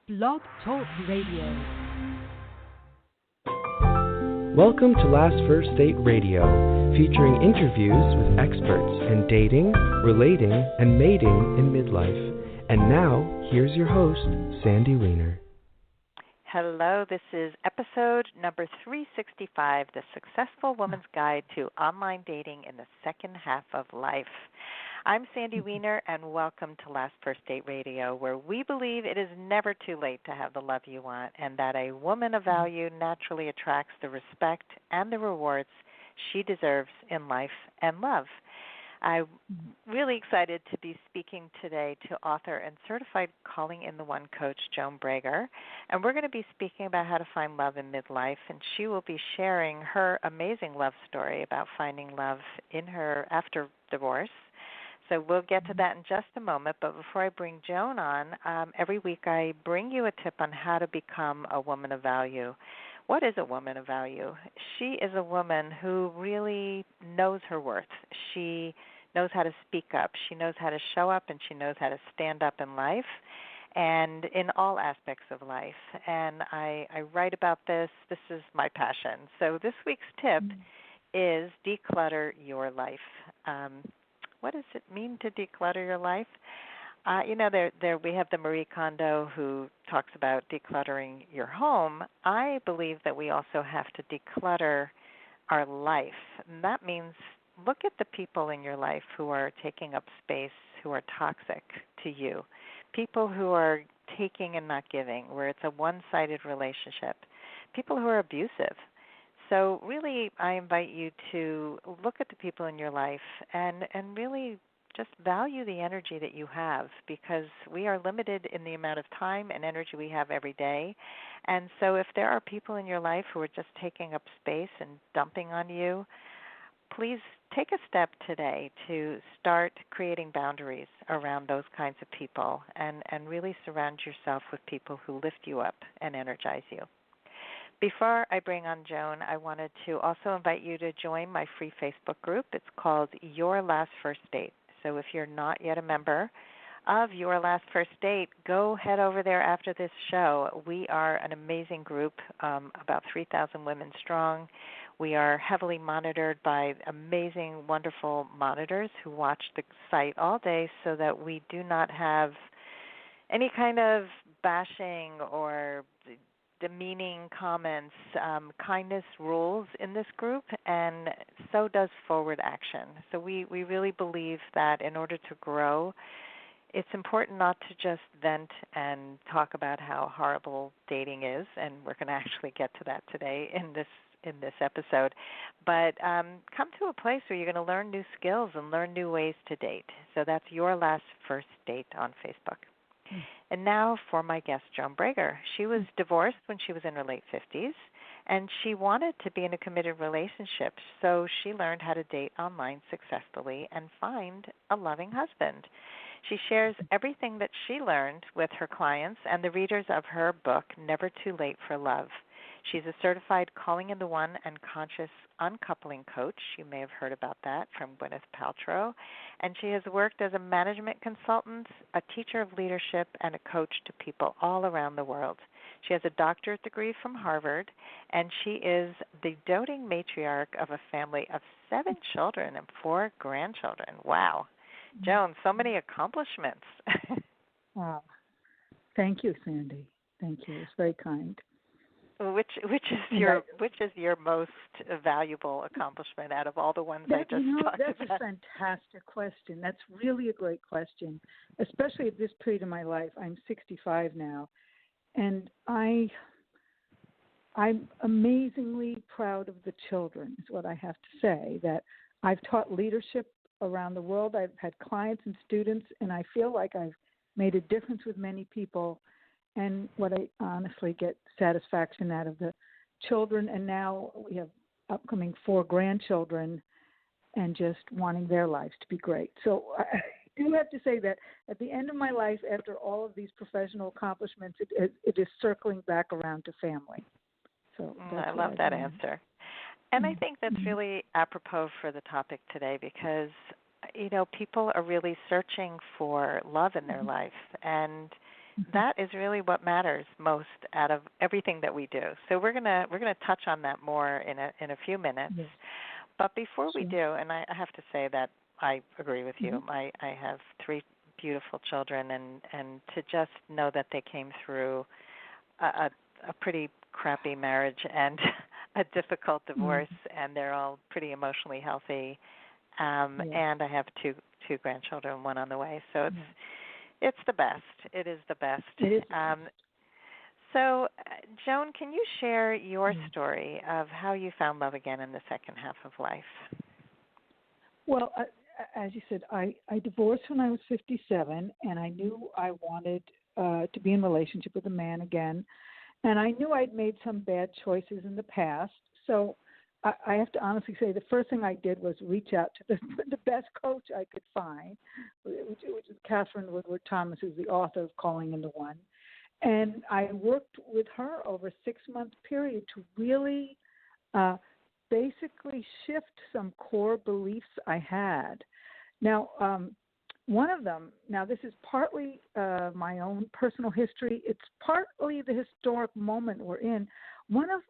Blog Talk Radio. Welcome to Last First Date Radio, featuring interviews with experts in dating, relating, and mating in midlife. And now, here's your host, Sandy Weiner. Hello, this is episode number 365, The Successful Woman's Guide to Online Dating in the Second Half of Life. I'm Sandy Weiner, and welcome to Last First Date Radio, where we believe it is never too late to have the love you want, and that a woman of value naturally attracts the respect and the rewards she deserves in life and love. I'm really excited to be speaking today to author and certified Calling in the One coach, Joan Bragar, and we're going to be speaking about how to find love in midlife, and she will be sharing her amazing love story about finding love in her after divorce. So we'll get to that in just a moment, but before I bring Joan on, every week I bring you a tip on how to become a woman of value. What is a woman of value? She is a woman who really knows her worth. She knows how to speak up. She knows how to show up, and she knows how to stand up in life and in all aspects of life. And I write about this. This is my passion. So this week's tip is declutter your life. What does it mean to declutter your life? There we have the Marie Kondo who talks about decluttering your home. I believe that we also have to declutter our life. And that means look at the people in your life who are taking up space, who are toxic to you, people who are taking and not giving, where it's a one-sided relationship, people who are abusive. So really, I invite you to look at the people in your life and really just value the energy that you have, because we are limited in the amount of time and energy we have every day. And so if there are people in your life who are just taking up space and dumping on you, please take a step today to start creating boundaries around those kinds of people and really surround yourself with people who lift you up and energize you. Before I bring on Joan, I wanted to also invite you to join my free Facebook group. It's called Your Last First Date. So if you're not yet a member of Your Last First Date, go head over there after this show. We are an amazing group, about 3,000 women strong. We are heavily monitored by amazing, wonderful monitors who watch the site all day so that we do not have any kind of bashing or demeaning comments. Kindness rules in this group, and so does forward action. So we really believe that in order to grow, it's important not to just vent and talk about how horrible dating is, and we're going to actually get to that today in this episode, but come to a place where you're going to learn new skills and learn new ways to date. So that's Your Last First Date on Facebook. And now for my guest, Joan Bragar. She was divorced when she was in her late 50s, and she wanted to be in a committed relationship, so she learned how to date online successfully and find a loving husband. She shares everything that she learned with her clients and the readers of her book, Never Too Late for Love. She's a certified Calling in the One and Conscious Uncoupling coach. You may have heard about that from Gwyneth Paltrow. And she has worked as a management consultant, a teacher of leadership, and a coach to people all around the world. She has a doctorate degree from Harvard, and she is the doting matriarch of a family of 7 children and 4 grandchildren. Wow. Joan, so many accomplishments. Wow. Thank you, Sandy. Thank you. It's very kind. Which is your most valuable accomplishment out of all the ones I just talked that's about? That's a fantastic question. That's really a great question, especially at this period of my life. I'm 65 now, and I'm amazingly proud of the children, is what I have to say, that I've taught leadership around the world. I've had clients and students, and I feel like I've made a difference with many people. And what I honestly get satisfaction out of the children, and now we have upcoming 4 grandchildren, and just wanting their lives to be great. So I do have to say that at the end of my life, after all of these professional accomplishments, it is circling back around to family. So I love that answer. And I think that's really apropos for the topic today, because, people are really searching for love in their life. And that is really what matters most out of everything that we do. So we're gonna touch on that more in a few minutes. Yes. But before we Sure. do, and I have to say that I agree with you. Mm-hmm. I have 3 beautiful children, and to just know that they came through a pretty crappy marriage and a difficult divorce, and they're all pretty emotionally healthy. And I have two grandchildren, one on the way. So it's the best. It is the best. It is. So, Joan, can you share your story of how you found love again in the second half of life? Well, as you said, I divorced when I was 57, and I knew I wanted to be in a relationship with a man again. And I knew I'd made some bad choices in the past. So I have to honestly say the first thing I did was reach out to the best coach I could find, which is Catherine Woodward Thomas, who's the author of Calling into One. And I worked with her over a 6-month period to really basically shift some core beliefs I had. Now, one of them, this is partly my own personal history. It's partly the historic moment we're in. One of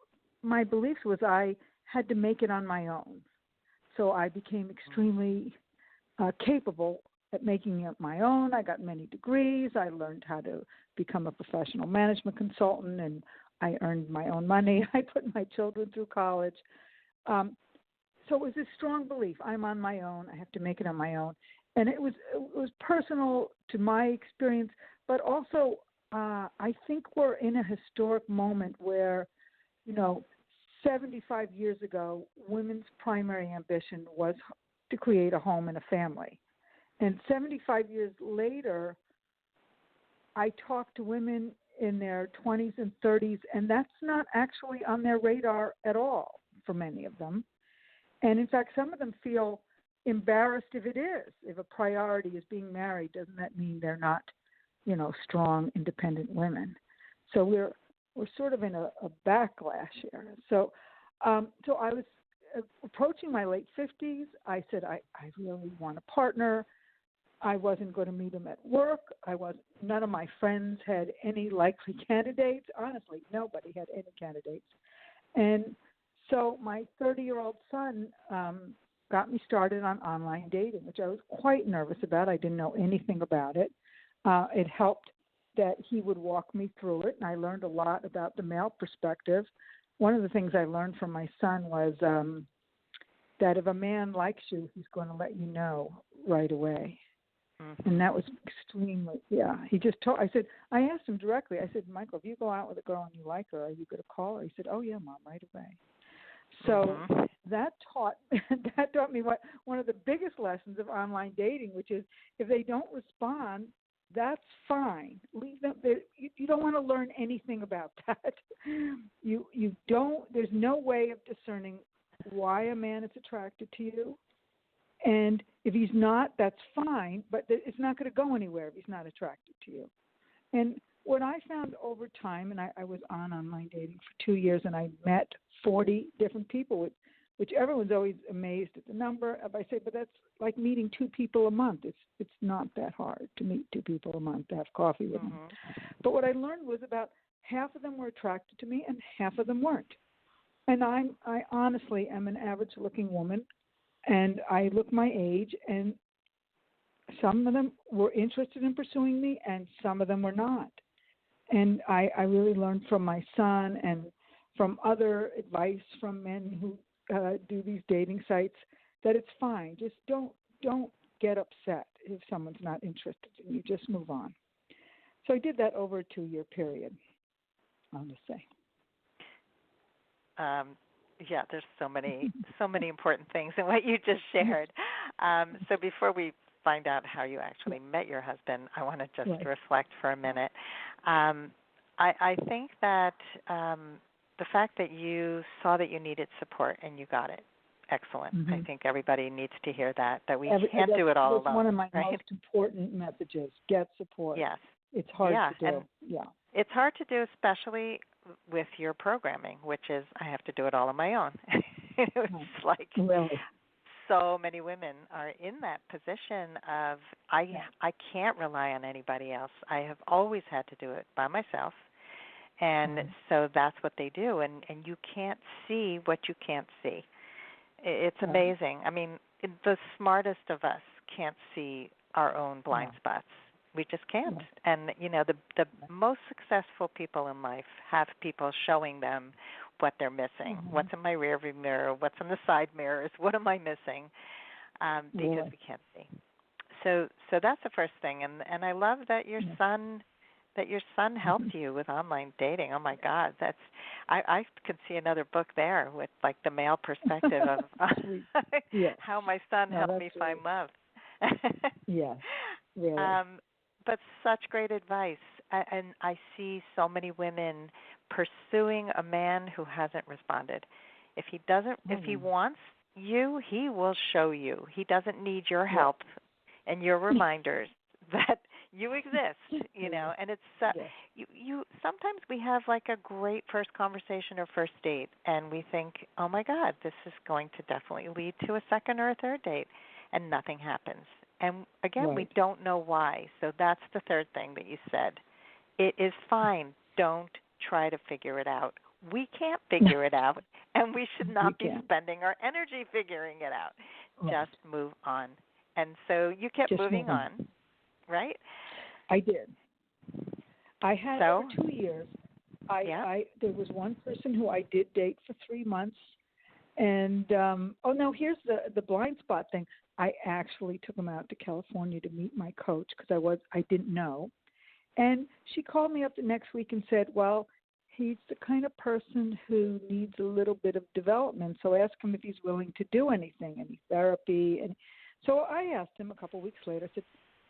my beliefs was I had to make it on my own. So I became extremely capable at making it my own. I got many degrees. I learned how to become a professional management consultant, and I earned my own money. I put my children through college. So it was a strong belief. I'm on my own. I have to make it on my own. And it was personal to my experience, but also I think we're in a historic moment where, 75 years ago, women's primary ambition was to create a home and a family. And 75 years later, I talk to women in their 20s and 30s, and that's not actually on their radar at all for many of them. And in fact, some of them feel embarrassed if it is. If a priority is being married, doesn't that mean they're not, strong, independent women? So we're sort of in a backlash here. So I was approaching my late 50s. I said, I really want a partner. I wasn't going to meet him at work. None of my friends had any likely candidates. Honestly, nobody had any candidates. And so my 30-year-old son got me started on online dating, which I was quite nervous about. I didn't know anything about it. It helped that he would walk me through it, and I learned a lot about the male perspective. One of the things I learned from my son was that if a man likes you, he's going to let you know right away. Mm-hmm. And that was extremely, he just told, I asked him directly, I said, Michael, if you go out with a girl and you like her, are you going to call her? He said, oh, yeah, Mom, right away. So that taught me one of the biggest lessons of online dating, which is if they don't respond, that's fine. Leave them. You don't want to learn anything about that. You don't. There's no way of discerning why a man is attracted to you, and if he's not, that's fine. But it's not going to go anywhere if he's not attracted to you. And what I found over time, and I was on online dating for 2 years, and I met 40 different people, which everyone's always amazed at the number. I say, but that's like meeting 2 people a month. It's not that hard to meet 2 people a month, to have coffee with them. But what I learned was about half of them were attracted to me and half of them weren't. And I honestly am an average-looking woman, and I look my age, and some of them were interested in pursuing me, and some of them were not. And I really learned from my son and from other advice from men who do these dating sites that it's fine. Just don't get upset if someone's not interested in you. Just move on. So I did that over a 2-year period, I'll just say. There's so many important things in what you just shared. So before we find out how you actually met your husband, I want to just reflect for a minute. I think that the fact that you saw that you needed support and you got it, excellent. Mm-hmm. I think everybody needs to hear that we can't do it all alone. That's one of my most important messages, get support. Yes. It's hard to do. It's hard to do, especially with your programming, which is I have to do it all on my own. It's like so many women are in that position of I can't rely on anybody else. I have always had to do it by myself. And so that's what they do, and you can't see what you can't see. It's amazing. I mean, the smartest of us can't see our own blind spots. We just can't. And, you know, the most successful people in life have people showing them what they're missing. What's in my rearview mirror? What's in the side mirrors? What am I missing? Because we can't see. So that's the first thing. And I love that your son helped you with online dating. Oh my God, I could see another book there with like the male perspective of how my son helped me find love. Yes, really. But such great advice, and I see so many women pursuing a man who hasn't responded. If he doesn't, if he wants you, he will show you. He doesn't need your help and your reminders that you exist, you know. And it's you sometimes we have like a great first conversation or first date, and we think, oh my God, this is going to definitely lead to a second or a third date, and nothing happens. And again, we don't know why. So that's the third thing that you said. It is fine. Don't try to figure it out. We can't figure it out, and we should not be spending our energy figuring it out. Just move on. And so you kept moving on, right? I did. I had over 2 years. There was one person who I did date for 3 months, and here's the blind spot thing. I actually took him out to California to meet my coach because I didn't know. And she called me up the next week and said, well, he's the kind of person who needs a little bit of development, so ask him if he's willing to do anything, any therapy. And so I asked him a couple of weeks later, I said,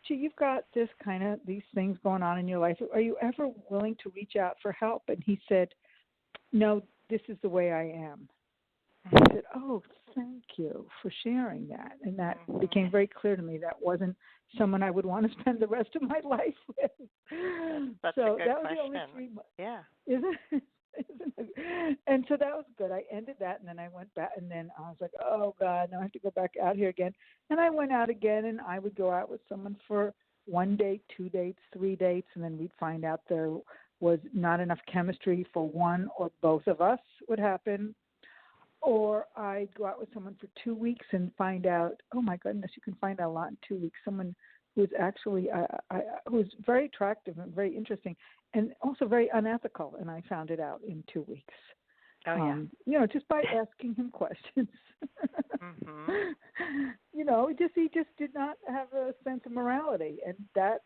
gee, you've got these things going on in your life. Are you ever willing to reach out for help? And he said, no, this is the way I am. I said, oh, thank you for sharing that. And that became very clear to me that wasn't someone I would want to spend the rest of my life with. That's so a good that was question. the only 3 months. Yeah. Isn't it? And so that was good. I ended that, and then I went back, and then I was like, oh, God, now I have to go back out here again. And I went out again, and I would go out with someone for 1 date, 2 dates, 3 dates, and then we'd find out there was not enough chemistry for one or both of us would happen. Or I'd go out with someone for 2 weeks and find out, oh, my goodness, you can find out a lot in 2 weeks, someone who's actually who's very attractive and very interesting and also very unethical, and I found it out in 2 weeks. Oh, yeah. Just by asking him questions. He just did not have a sense of morality, and that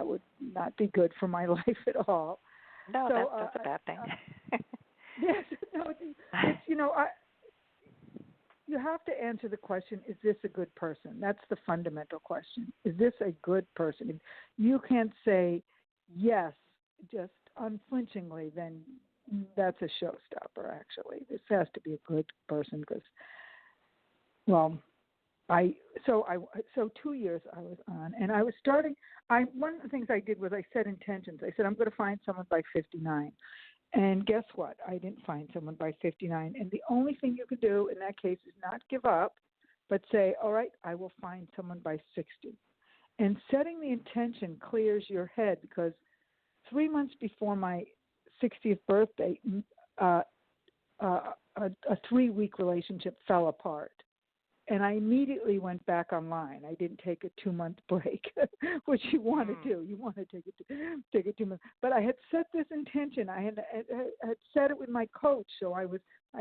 would not be good for my life at all. No, so, that's a bad thing. Yes, you have to answer the question, is this a good person? That's the fundamental question. Is this a good person? If you can't say yes just unflinchingly, then that's a showstopper, actually. This has to be a good person because, so 2 years I was on, and I was starting, one of the things I did was I set intentions. I said, I'm going to find someone by 59. And guess what? I didn't find someone by 59. And the only thing you could do in that case is not give up, but say, all right, I will find someone by 60. And setting the intention clears your head because 3 months before my 60th birthday, a 3-week relationship fell apart. And I immediately went back online. I didn't take a 2-month break, which you want to do. You want to take a 2 months. But I had set this intention. I had set it with my coach, so I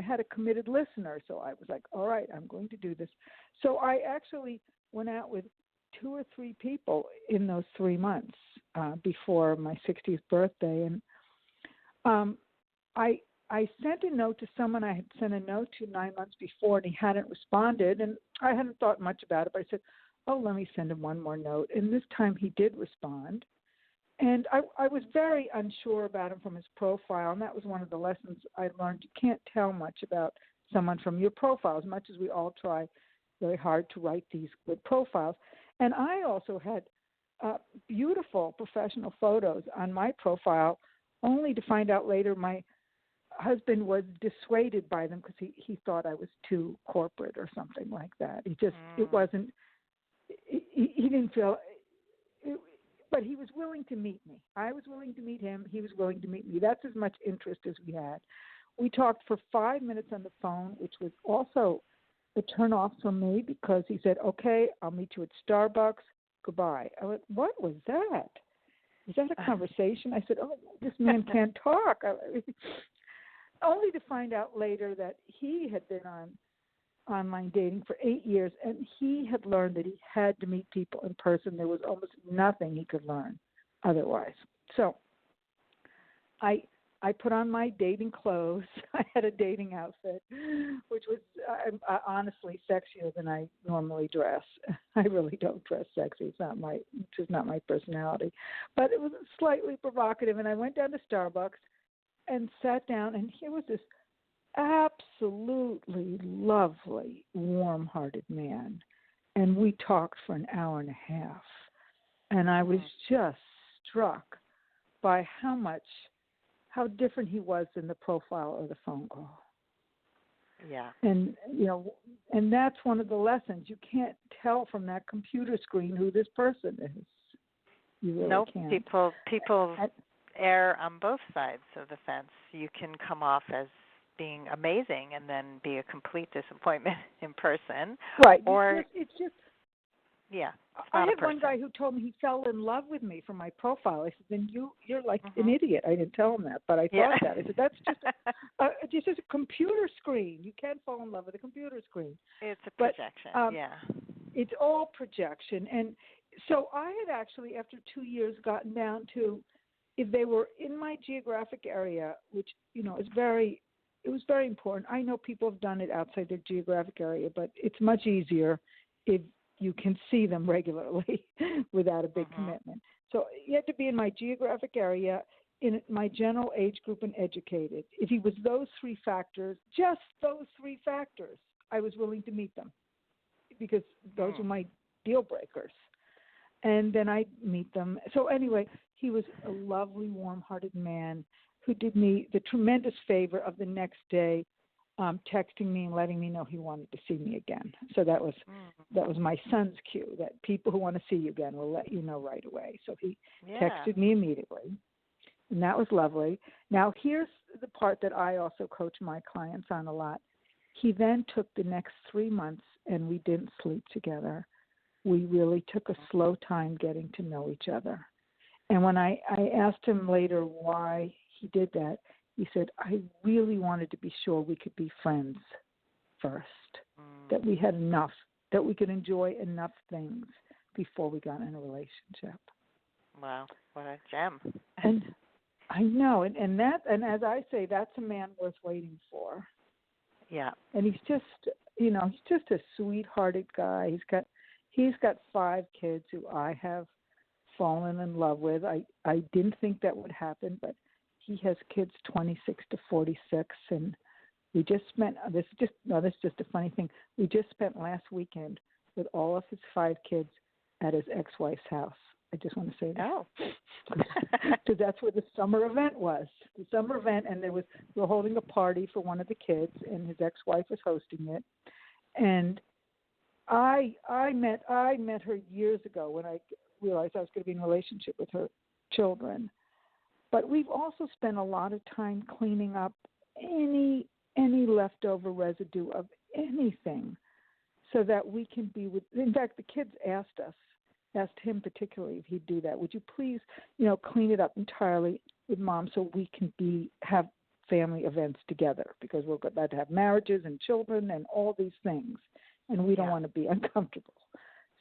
had a committed listener. So I was like, all right, I'm going to do this. So I actually went out with 2 or 3 people in those 3 months before my 60th birthday, and I sent a note to someone I had sent a note to 9 months before, and he hadn't responded, and I hadn't thought much about it, but I said, oh, let me send him one more note. And this time he did respond, and I was very unsure about him from his profile, and that was one of the lessons I learned. You can't tell much about someone from your profile, as much as we all try very hard to write these good profiles. And I also had beautiful professional photos on my profile, only to find out later my husband was dissuaded by them because he thought I was too corporate or something like that. It wasn't, he didn't feel, but he was willing to meet me. I was willing to meet him. He was willing to meet me. That's as much interest as we had. We talked for 5 minutes on the phone, which was also a turn off for me because he said, okay, I'll meet you at Starbucks. Goodbye. I went, what was that? Is that a conversation? I said, oh, this man can't talk. Only to find out later that he had been on online dating for 8 years, and he had learned that he had to meet people in person. There was almost nothing he could learn otherwise. So I put on my dating clothes. I had a dating outfit, which was honestly sexier than I normally dress. I really don't dress sexy. It's just not my personality. But it was slightly provocative, and I went down to Starbucks and sat down, and here was this absolutely lovely, warm-hearted man. And we talked for an hour and a half. And I was just struck by how different he was than the profile or the phone call. Yeah. And, and that's one of the lessons. You can't tell from that computer screen who this person is. You really can't. People err on both sides of the fence. You can come off as being amazing and then be a complete disappointment in person. Right. Or it's just yeah. I had one guy who told me he fell in love with me from my profile. I said, then you're like an idiot. I didn't tell him that, but I thought that. I said, that's just a computer screen. You can't fall in love with a computer screen. It's a projection, It's all projection. And so I had actually, after 2 years, gotten down to if they were in my geographic area, which, it was very important. I know people have done it outside their geographic area, but it's much easier if you can see them regularly without a big commitment. So you had to be in my geographic area, in my general age group, and educated. If he was those three factors, just those three factors, I was willing to meet them because those were my deal breakers. And then I'd meet them. So anyway, he was a lovely, warm-hearted man who did me the tremendous favor of the next day texting me and letting me know he wanted to see me again. So that was my son's cue, that people who want to see you again will let you know right away. So he texted me immediately, and that was lovely. Now, here's the part that I also coach my clients on a lot. He then took the next 3 months, and we didn't sleep together. We really took a slow time getting to know each other. And when I asked him later why he did that, he said, I really wanted to be sure we could be friends first, that we had enough, that we could enjoy enough things before we got in a relationship. Wow, what a gem. And I know, and as I say, that's a man worth waiting for. Yeah. And he's just, he's just a sweethearted guy. He's got 5 kids who I have fallen in love with. I didn't think that would happen, but he has kids 26 to 46, and we just spent, this is just a funny thing, we just spent last weekend with all of his 5 kids at his ex-wife's house. I just want to say that. Oh. So that's where the summer event was. The summer event, and we were holding a party for one of the kids, and his ex-wife was hosting it. And I met her years ago when I realized I was going to be in a relationship with her children. But we've also spent a lot of time cleaning up any leftover residue of anything so that we can be with. In fact, the kids asked him particularly if he'd do that. Would you please, clean it up entirely with Mom so we can have family events together, because we're about to have marriages and children and all these things, and we don't want to be uncomfortable.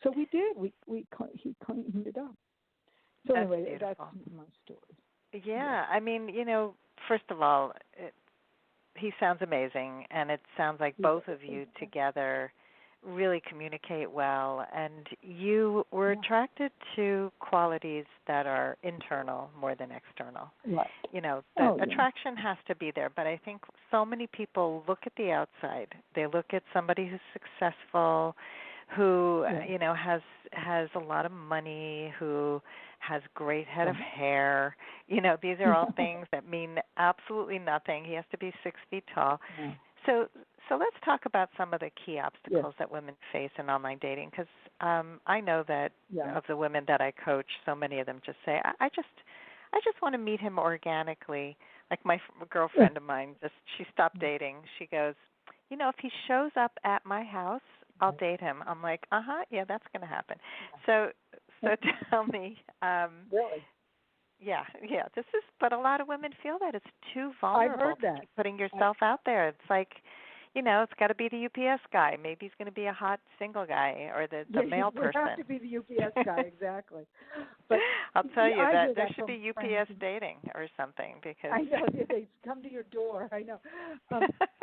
So we did. He cleaned it up. So anyway, beautiful. That's my story. Yeah, I mean, first of all, he sounds amazing, and it sounds like both of you together really communicate well, and you were attracted to qualities that are internal more than external. Right. The attraction has to be there, but I think so many people look at the outside. They look at somebody who's successful, who has a lot of money, who has great head of hair. These are all things that mean absolutely nothing. He has to be 6 feet tall. Yeah. So let's talk about some of the key obstacles that women face in online dating, because I know that of the women that I coach, so many of them just say, I just want to meet him organically. Like my girlfriend of mine, she stopped dating. She goes, if he shows up at my house, I'll date him. I'm like, yeah, that's going to happen. So tell me. Really? Yeah. But a lot of women feel that it's too vulnerable. I've heard that. To keep putting yourself out there. It's like, it's got to be the UPS guy. Maybe he's going to be a hot single guy or the male person. It has to be the UPS guy, exactly. But I'll tell you that there should from be UPS dating or something, because I know they come to your door. I know.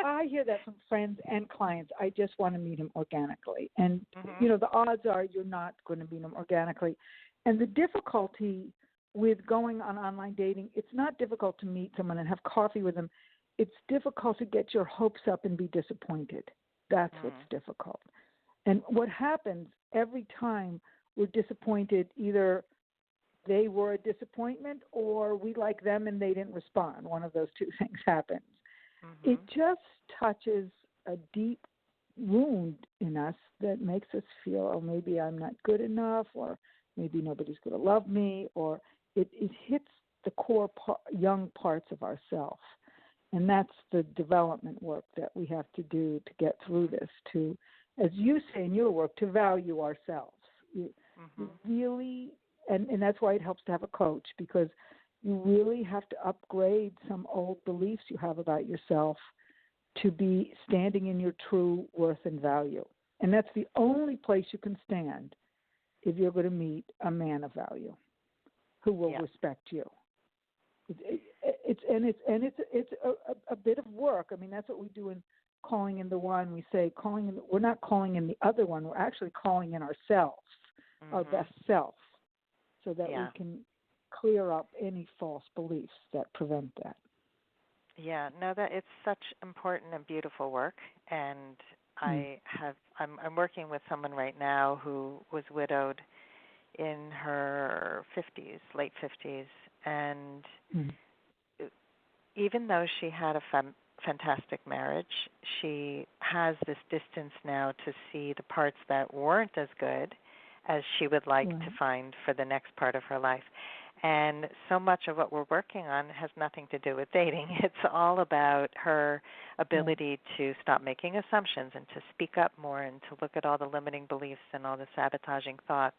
I hear that from friends and clients. I just want to meet him organically, and the odds are you're not going to meet him organically. And the difficulty with going on online dating, it's not difficult to meet someone and have coffee with them. It's difficult to get your hopes up and be disappointed. That's what's difficult. And what happens every time we're disappointed, either they were a disappointment or we like them and they didn't respond. One of those two things happens. It just touches a deep wound in us that makes us feel, oh, maybe I'm not good enough, or maybe nobody's going to love me, or it hits the core young parts of ourselves. And that's the development work that we have to do to get through this, to, as you say in your work, to value ourselves. You really, and that's why it helps to have a coach, because you really have to upgrade some old beliefs you have about yourself to be standing in your true worth and value. And that's the only place you can stand if you're going to meet a man of value who will respect you. It's a bit of work. I mean, that's what we do in calling in the one. We say we're not calling in the other one. We're actually calling in ourselves, our best self, so that we can clear up any false beliefs that prevent that. Yeah, no, that it's such important and beautiful work. And I'm working with someone right now who was widowed in her 50s, late 50s, and even though she had a fantastic marriage, she has this distance now to see the parts that weren't as good as she would like to find for the next part of her life. And so much of what we're working on has nothing to do with dating. It's all about her ability to stop making assumptions and to speak up more and to look at all the limiting beliefs and all the sabotaging thoughts.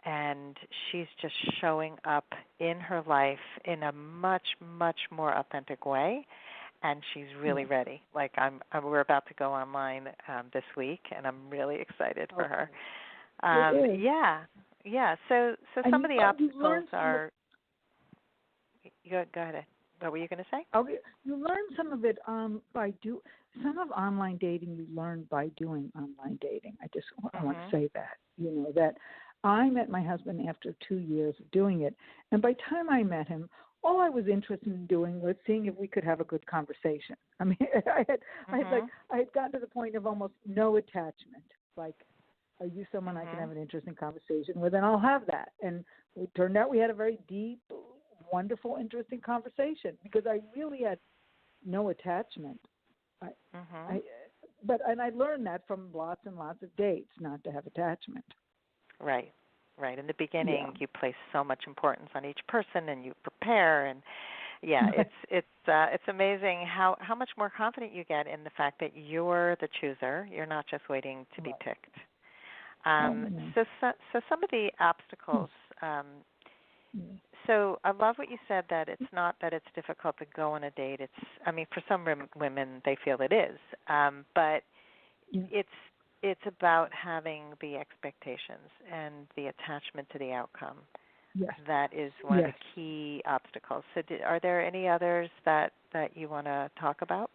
And she's just showing up in her life in a much, much more authentic way. And she's really ready. Like we're about to go online this week, and I'm really excited for her. Yeah. So some of the obstacles are. Go ahead. What were you going to say? You learn some of it by some of online dating. You learn by doing online dating. I want to say that that I met my husband after 2 years of doing it, and by the time I met him, all I was interested in doing was seeing if we could have a good conversation. I mean, I had gotten to the point of almost no attachment. Like, are you someone I can have an interesting conversation with? And I'll have that. And it turned out we had a very deep, wonderful, interesting conversation because I really had no attachment. But I learned that from lots and lots of dates, not to have attachment. Right. In the beginning, you place so much importance on each person, and you prepare, and it's amazing how much more confident you get in the fact that you're the chooser. You're not just waiting to be picked. So some of the obstacles. So I love what you said, that it's not that it's difficult to go on a date. For some women they feel it is, but it's about having the expectations and the attachment to the outcome. Yes. That is one of the key obstacles. So are there any others that you want to talk about?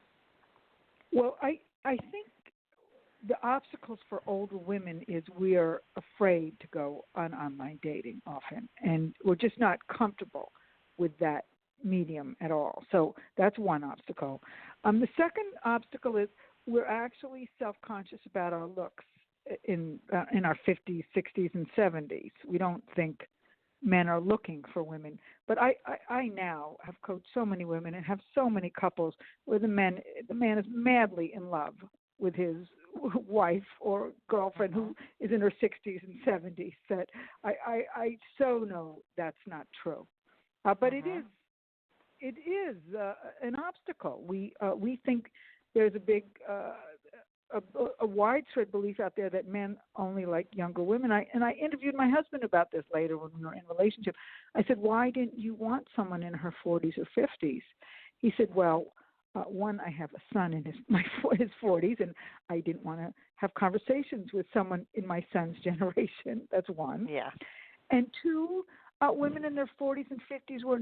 Well, I think the obstacles for older women is we're afraid to go on online dating often, and we're just not comfortable with that medium at all. So that's one obstacle. The second obstacle is we're actually self-conscious about our looks. in our 50s, 60s, and 70s. We don't think men are looking for women. But I now have coached so many women and have so many couples where the man is madly in love with his wife or girlfriend who is in her 60s and 70s. That I so know that's not true. But it is an obstacle. We think there's a big a widespread belief out there that men only like younger women. I interviewed my husband about this later when we were in a relationship. I said, why didn't you want someone in her 40s or 50s? He said, well, one, I have a son in his 40s, and I didn't want to have conversations with someone in my son's generation. That's one. Yeah. And two, women in their 40s and 50s were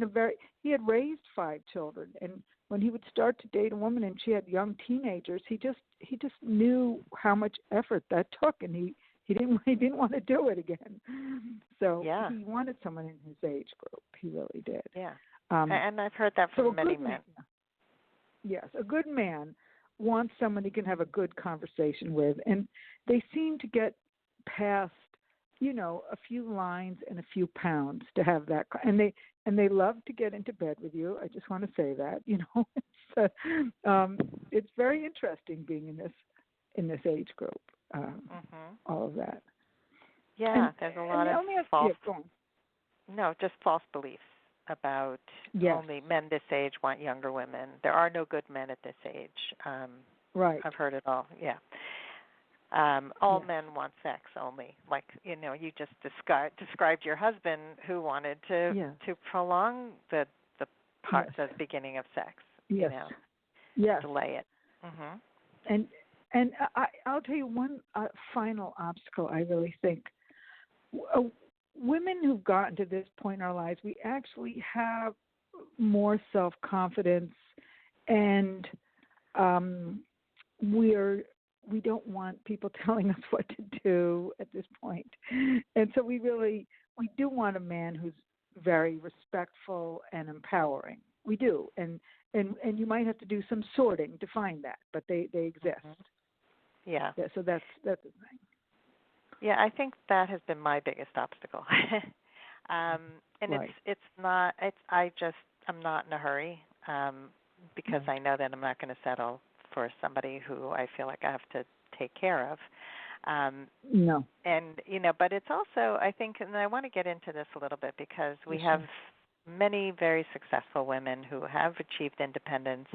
he had raised 5 children, and when he would start to date a woman and she had young teenagers, he just knew how much effort that took, and he didn't want to do it again. So he wanted someone in his age group. He really did. Yeah. And I've heard that from many men. Yes, a good man wants someone he can have a good conversation with, and they seem to get past, a few lines and a few pounds to have that, and they love to get into bed with you. I just want to say that, it's very interesting being in this age group. All of that. Yeah, there's a lot of false beliefs about only men this age want younger women. There are no good men at this age. Right. I've heard it all. Yeah. All men want sex only. Like, you just described your husband who wanted to prolong the beginning of sex. Yes. Yes. Delay it. And I'll tell you one final obstacle I really think. Women who've gotten to this point in our lives, we actually have more self-confidence, and we don't want people telling us what to do at this point. And so we do want a man who's very respectful and empowering. We do. And you might have to do some sorting to find that, but they exist. Yeah. So that's the thing. Yeah, I think that has been my biggest obstacle. And I'm not in a hurry because I know that I'm not going to settle for somebody who I feel like I have to take care of. No. And, but it's also, I think, and I want to get into this a little bit because we have many very successful women who have achieved independence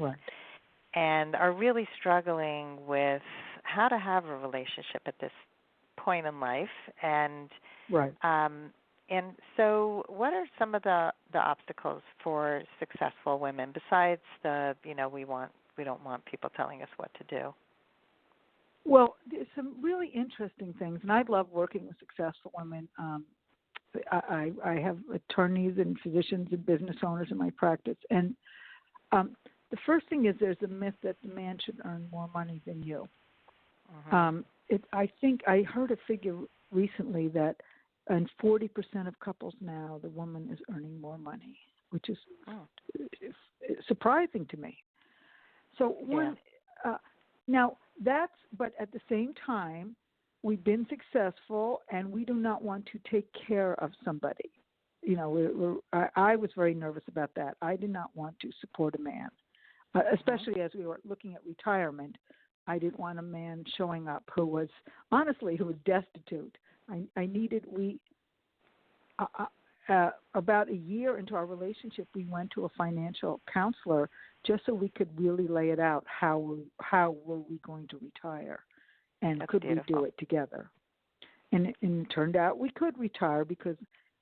and are really struggling with how to have a relationship at this point in life. And and so what are some of the obstacles for successful women besides the, we don't want people telling us what to do? Well, there's some really interesting things, and I love working with successful women. I have attorneys and physicians and business owners in my practice, and the first thing is there's a myth that the man should earn more money than you. I think I heard a figure recently that in 40% of couples now, the woman is earning more money, which is surprising to me. So but at the same time, we've been successful, and we do not want to take care of somebody. I was very nervous about that. I did not want to support a man, especially as we were looking at retirement. I didn't want a man showing up who was destitute. About a year into our relationship, we went to a financial counselor just so we could really lay it out. How were we going to retire, and That's could beautiful. we do it together? And it turned out we could retire because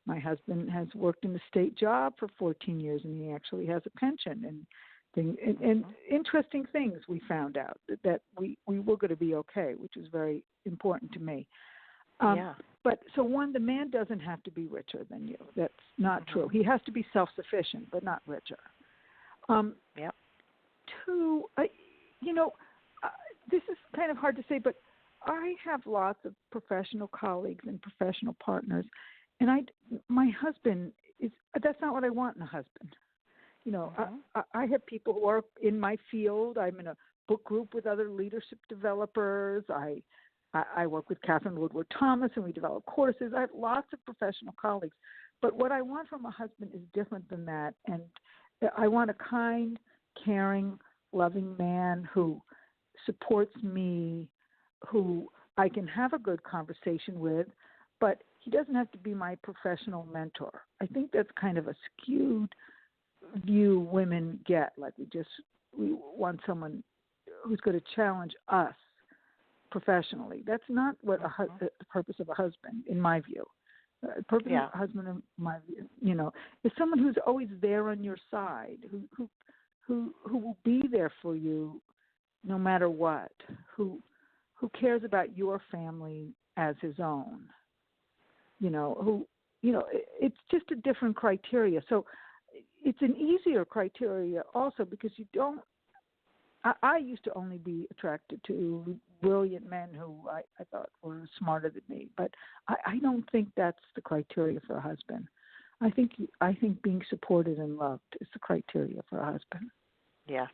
my husband has worked in a state job for 14 years, and he actually has a pension and interesting things we found out that we were going to be okay, which was very important to me. But so one, the man doesn't have to be richer than you. That's not true. He has to be self-sufficient, but not richer. Two, this is kind of hard to say, but I have lots of professional colleagues and professional partners, and my husband that's not what I want in a husband. I have people who are in my field. I'm in a book group with other leadership developers. I work with Catherine Woodward Thomas, and we develop courses. I have lots of professional colleagues. But what I want from a husband is different than that. And I want a kind, caring, loving man who supports me, who I can have a good conversation with, but he doesn't have to be my professional mentor. I think that's kind of a skewed view women get. Like we want someone who's going to challenge us professionally. That's not what the purpose of a husband, in my view. The purpose of a husband, in my view, is someone who's always there on your side, who will be there for you no matter what, who cares about your family as his own. It's just a different criteria. So it's an easier criteria also because you don't. I used to only be attracted to brilliant men who I thought were smarter than me, but I don't think that's the criteria for a husband. I think being supported and loved is the criteria for a husband. Yeah.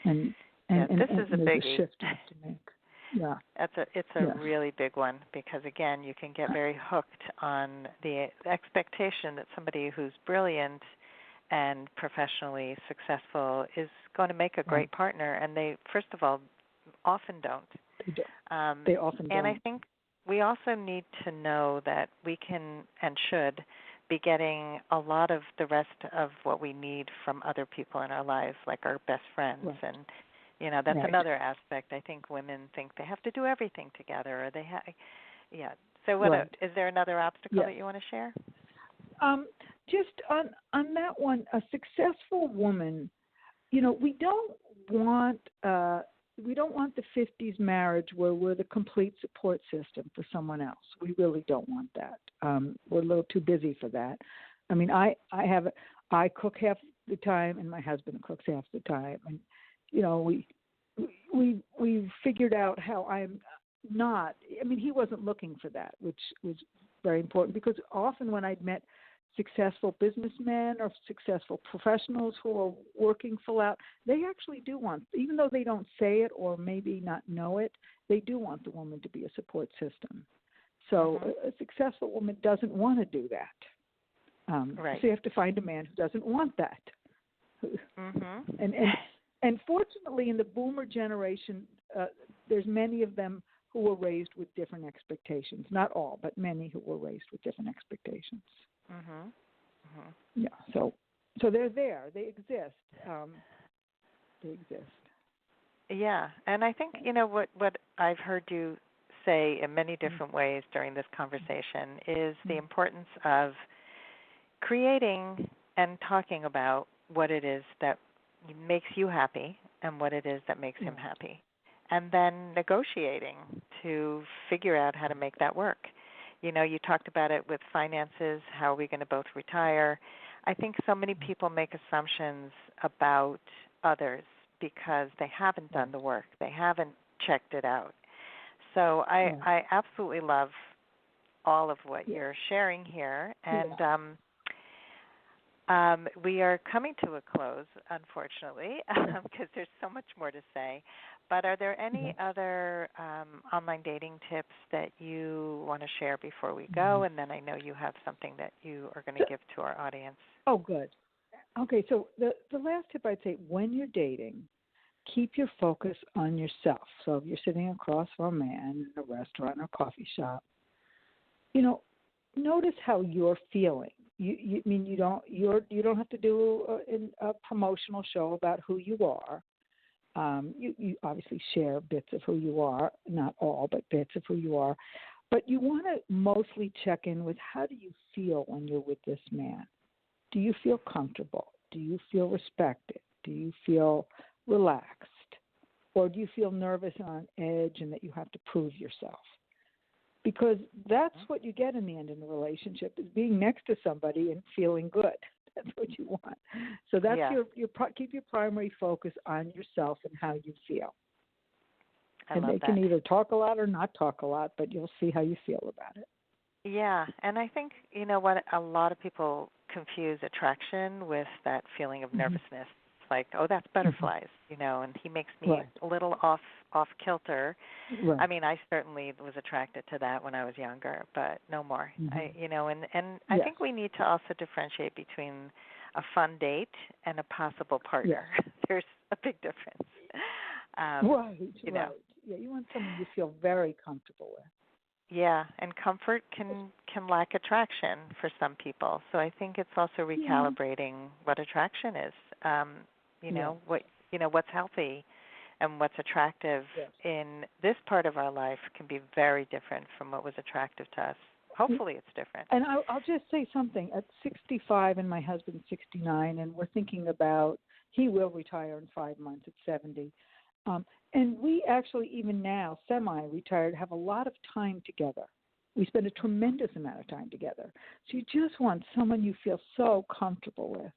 And this is a there's biggie. A shift you have to make. Yeah. It's a really big one because, again, you can get very hooked on the expectation that somebody who's brilliant and professionally successful is going to make a great partner, and they, first of all, often don't. They don't. They often don't. And I think we also need to know that we can and should be getting a lot of the rest of what we need from other people in our lives, like our best friends. Right. And, that's another aspect. I think women think they have to do everything together, or they have, So is there another obstacle that you want to share? Just on that one, a successful woman, we don't want the 50s marriage where we're the complete support system for someone else. We really don't want that. We're a little too busy for that. I mean, I cook half the time, and my husband cooks half the time, and we figured out how I'm not. I mean, he wasn't looking for that, which was very important because often when I'd met successful businessmen or successful professionals who are working full out, they actually do want, even though they don't say it or maybe not know it, they do want the woman to be a support system. So a successful woman doesn't want to do that. So you have to find a man who doesn't want that. And fortunately, in the boomer generation, there's many of them who were raised with different expectations. Not all, but many who were raised with different expectations. Yeah, so they're there. They exist. They exist. Yeah, and I think what I've heard you say in many different ways during this conversation is the importance of creating and talking about what it is that makes you happy and what it is that makes him happy, and then negotiating to figure out how to make that work. You talked about it with finances, how are we going to both retire? I think so many people make assumptions about others because they haven't done the work. They haven't checked it out. So I absolutely love all of what you're sharing here. And we are coming to a close, unfortunately, because there's so much more to say. But are there any other online dating tips that you want to share before we go? And then I know you have something that you are going to give to our audience. Oh, good. Okay, so the last tip I'd say, when you're dating, keep your focus on yourself. So if you're sitting across from a man in a restaurant or coffee shop, notice how you're feeling. You don't have to do a promotional show about who you are. You obviously share bits of who you are, not all, but bits of who you are. But you want to mostly check in with, how do you feel when you're with this man? Do you feel comfortable? Do you feel respected? Do you feel relaxed? Or do you feel nervous and on edge and that you have to prove yourself? Because that's what you get in the end in a relationship, is being next to somebody and feeling good. That's what you want. So that's keep your primary focus on yourself and how you feel. And they can either talk a lot or not talk a lot, but you'll see how you feel about it. Yeah, and I think, what a lot of people confuse attraction with that feeling of nervousness. like, oh, that's butterflies, and he makes me Right. a little off kilter. Right. I mean, I certainly was attracted to that when I was younger, but no more. And I Yes. think we need to also differentiate between a fun date and a possible partner. Yes. There's a big difference. Right. Yeah, you want someone you feel very comfortable with. Yeah, and comfort can lack attraction for some people. So I think it's also recalibrating what attraction is. What's healthy and what's attractive in this part of our life can be very different from what was attractive to us. Hopefully it's different. And I'll just say something. At 65 and my husband's 69, and we're thinking about, he will retire in 5 months at 70. And we actually, even now, semi-retired, have a lot of time together. We spend a tremendous amount of time together. So you just want someone you feel so comfortable with.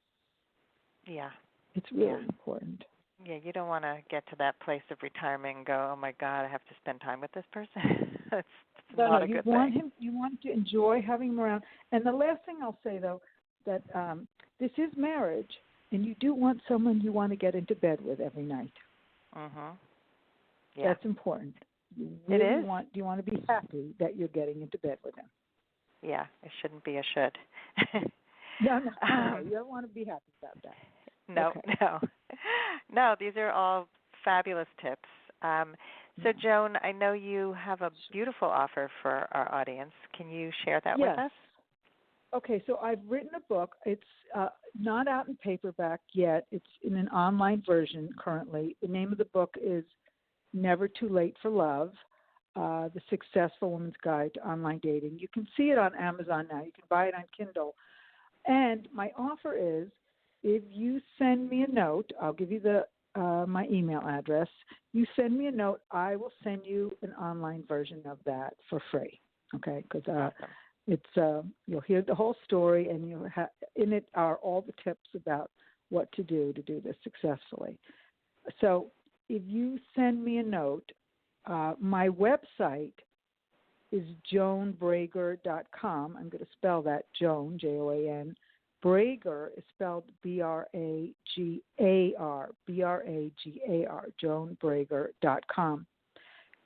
Yeah. It's really important. Yeah, you don't want to get to that place of retirement and go, oh, my God, I have to spend time with this person. That's not a good thing. You want to enjoy having him around. And the last thing I'll say, though, that this is marriage, and you do want someone you want to get into bed with every night. Mhm. Yeah. That's important. You want to be happy that you're getting into bed with him. Yeah, it shouldn't be a should. No, you don't want to be happy about that. No, these are all fabulous tips. So, Joan, I know you have a beautiful offer for our audience. Can you share that with us? Okay, so I've written a book. It's not out in paperback yet. It's in an online version currently. The name of the book is Never Too Late for Love, The Successful Woman's Guide to Online Dating. You can see it on Amazon now. You can buy it on Kindle. And my offer is, if you send me a note, I'll give you my email address. You send me a note, I will send you an online version of that for free. Okay, because it's you'll hear the whole story, and in it are all the tips about what to do this successfully. So if you send me a note, my website is joanbragar.com. I'm going to spell that, Joan, Joan. Bragar is spelled Bragar, Bragar, joanbragar.com.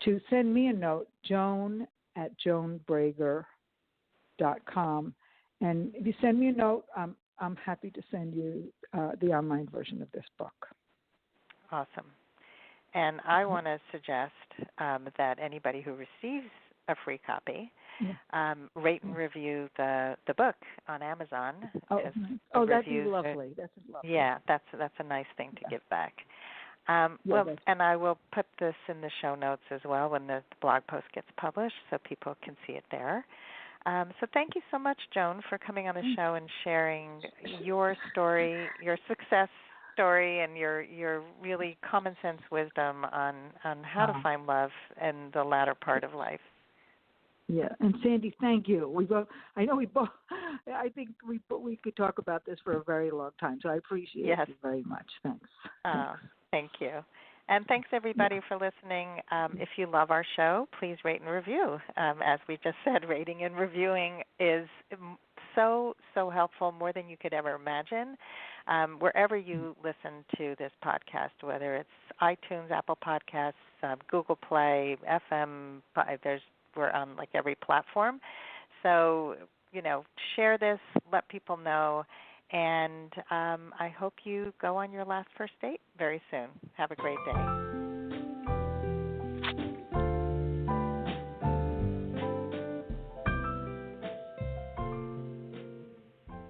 To send me a note, joan@joanbragar.com. And if you send me a note, I'm happy to send you the online version of this book. Awesome. And I want to suggest that anybody who receives a free copy rate and review the book on Amazon. That'd be lovely. That's lovely. Yeah, that's a nice thing to give back. And I will put this in the show notes as well when the blog post gets published, so people can see it there. So thank you so much, Joan, for coming on the show and sharing your story, your success story, and your really common sense wisdom on how to find love in the latter part of life. Yeah, and Sandy, thank you. I think we could talk about this for a very long time, so I appreciate you very much. Thanks. Thank you. And thanks, everybody, for listening. If you love our show, please rate and review. As we just said, rating and reviewing is so helpful, more than you could ever imagine. Wherever you listen to this podcast, whether it's iTunes, Apple Podcasts, Google Play, FM, we're on like every platform. So, share this, let people know, and I hope you go on your last first date very soon. Have a great day.